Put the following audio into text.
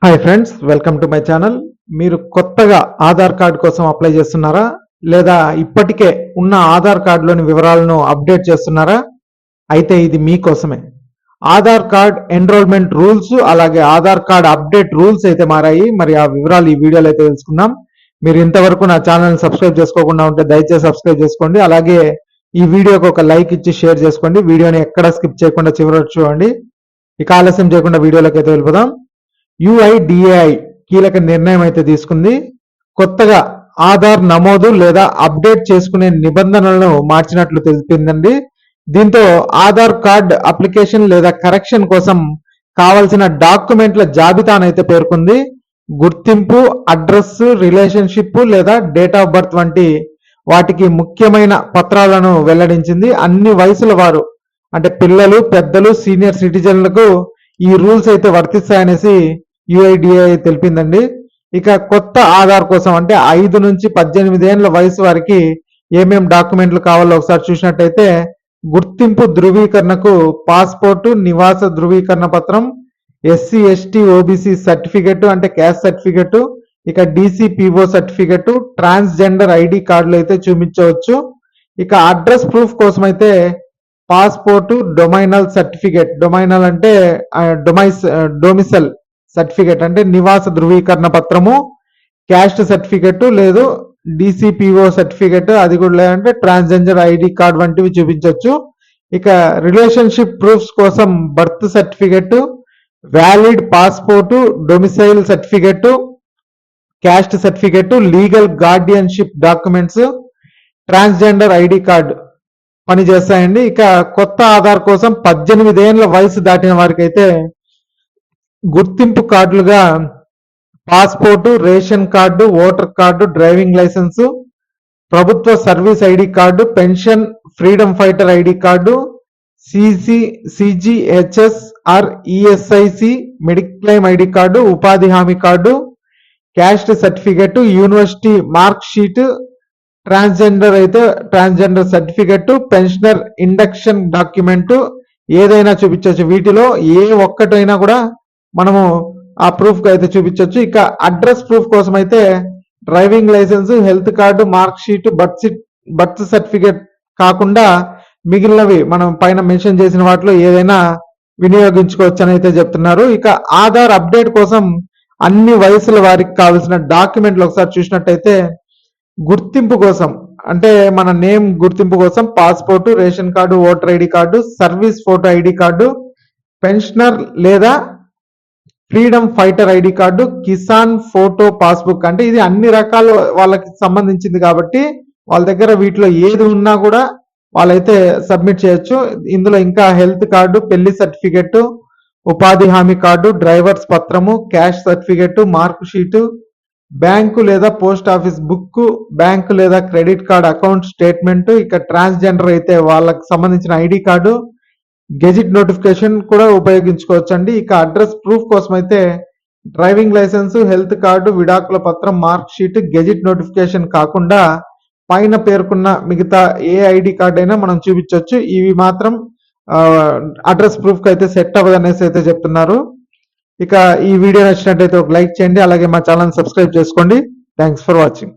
Hi friends, welcome to my channel. మీరు కొత్తగా Aadhaar card కోసం అప్లై చేస్తున్నారా, లేదా ఇప్పటికే ఉన్న ఆధార్ కార్డులోని వివరాలను అప్డేట్ చేస్తున్నారా? అయితే ఇది మీకోసమే. ఆధార్ కార్డ్ ఎన్రోల్మెంట్ రూల్స్, అలాగే ఆధార్ కార్డ్ అప్డేట్ రూల్స్ అయితే మారాయి. మరి ఆ వివరాలు ఈ వీడియోలో అయితే తెలుసుకుందాం. మీరు ఇంతవరకు నా ఛానల్ సబ్స్క్రైబ్ చేసుకోకుండా ఉంటే దయచేసి సబ్స్క్రైబ్ చేసుకోండి. అలాగే ఈ వీడియోకి ఒక లైక్ ఇచ్చి షేర్ చేసుకోండి. వీడియోని ఎక్కడ స్కిప్ చేయకుండా చివరి వరకు చూడండి. ఇక ఆలస్యం చేయకుండా వీడియోలోకి అయితే వెళ్ళిపోదాం. UIDAI కీలక నిర్ణయం అయితే తీసుకుంది. కొత్తగా ఆధార్ నమోదు లేదా అప్డేట్ చేసుకునే నిబంధనలను మార్చినట్లు తెలిపిందండి. దీంతో ఆధార్ కార్డ్ అప్లికేషన్ లేదా కరెక్షన్ కోసం కావలసిన డాక్యుమెంట్ల జాబితానైతే పేర్కొంది. గుర్తింపు, అడ్రస్, రిలేషన్షిప్ లేదా డేట్ ఆఫ్ బర్త్ వంటి వాటికి ముఖ్యమైన పత్రాలను వెల్లడించింది. అన్ని వయసుల వారు అంటే పిల్లలు, పెద్దలు, సీనియర్ సిటిజన్లకు ఈ రూల్స్ అయితే వర్తిస్తాయనేసి UIDAI తెలిపిందండి. ఇక కొత్త ఆధార్ కోసం అంటే 5 నుంచి 18 ఏళ్ల వయసు వారికి ఏమేం డాక్యుమెంట్లు కావాలో ఒకసారి చూసినట్టయితే, గుర్తింపు ధృవీకరణకు పాస్పోర్టు, నివాస ధృవీకరణ పత్రం, SC ST OBC సర్టిఫికెట్ అంటే క్యాస్ట్ సర్టిఫికెట్, ఇక DCPO సర్టిఫికెట్, ట్రాన్స్జెండర్ ID కార్డులు అయితే చూపించవచ్చు. ఇక అడ్రస్ ప్రూఫ్ కోసం అయితే పాస్పోర్టు, డొమైనల్ సర్టిఫికెట్, డొమైనల్ అంటే డొమిసల్ సర్టిఫికెట్ అంటే నివాస ధృవీకరణ పత్రము, క్యాస్ట్ సర్టిఫికెట్ లేదు DCPO సర్టిఫికెట్, అది కూడా లేదంటే ట్రాన్స్జెండర్ ID కార్డ్ వంటివి చూపించవచ్చు. ఇక రిలేషన్షిప్ ప్రూఫ్స్ కోసం birth certificate, valid passport, domicile certificate, caste certificate, legal guardianship documents, transgender ID card పనిచేస్తాయండి. ఇక కొత్త ఆధార్ కోసం 18 ఏళ్ల వయసు దాటిన వారికి అయితే గుర్తింపు కార్డులుగా passport, ration card, voter card, driving licence, ప్రభుత్వ service ID card, pension, freedom fighter ID card, CGHS or ESIC mediclaim ID card, ఉపాధి హామీ card, caste certificate, university mark sheet, transgender certificate, pensioner induction document ఏదైనా చూపించవచ్చు. వీటిలో ఏ ఒక్కటైనా కూడా మనము ఆ ప్రూఫ్ అయితే చూపించవచ్చు. ఇక అడ్రస్ ప్రూఫ్ కోసం అయితే driving licence, health card, mark sheet, birth certificate కాకుండా మిగిలినవి మనం పైన మెన్షన్ చేసిన వాటిలో ఏదైనా వినియోగించుకోవచ్చు అని అయితే చెప్తున్నారు. ఇక ఆధార్ అప్డేట్ కోసం అన్ని వయసుల వారికి కావాల్సిన డాక్యుమెంట్లు ఒకసారి చూసినట్టయితే, గుర్తింపు కోసం అంటే మన నేమ్ గుర్తింపు కోసం passport, ration card, voter ID card, service photo ID card, pensioner లేదా freedom fighter ID card, Kisan photo passbook అంటే ఇది అన్ని రకాల వాళ్ళకి సంబంధించింది కాబట్టి వాళ్ళ దగ్గర వీటిలో ఏది ఉన్నా కూడా వాళ్ళైతే సబ్మిట్ చేయొచ్చు. ఇందులో ఇంకా హెల్త్ కార్డు, పెళ్లి సర్టిఫికెట్, ఉపాధి హామీ కార్డు, డ్రైవర్స్ పత్రము, cash certificate, mark sheet, bank లేదా పోస్ట్ ఆఫీస్ బుక్, బ్యాంకు లేదా క్రెడిట్ కార్డ్ అకౌంట్ స్టేట్మెంట్, ఇక ట్రాన్స్జెండర్ అయితే వాళ్ళకి సంబంధించిన ID కార్డు, గెజిట్ నోటిఫికేషన్ కూడా ఉపయోగించుకోవచ్చు అండి. ఇక అడ్రస్ ప్రూఫ్ కోసం అయితే డ్రైవింగ్ లైసెన్స్, హెల్త్ కార్డు, విడాకుల పత్రం, మార్క్ షీట్, గెజిట్ నోటిఫికేషన్ కాకుండా పైన పేర్కొన్న మిగతా ఏ ID కార్డు అయినా మనం చూపించవచ్చు. ఇవి మాత్రం అడ్రస్ ప్రూఫ్ కి అయితే సెట్ అవ్వదనేసి అయితే చెప్తున్నారు. ఇక ఈ వీడియో నచ్చినట్టయితే ఒక లైక్ చేయండి, అలాగే మా ఛానల్ సబ్స్క్రైబ్ చేసుకోండి. Thanks for watching.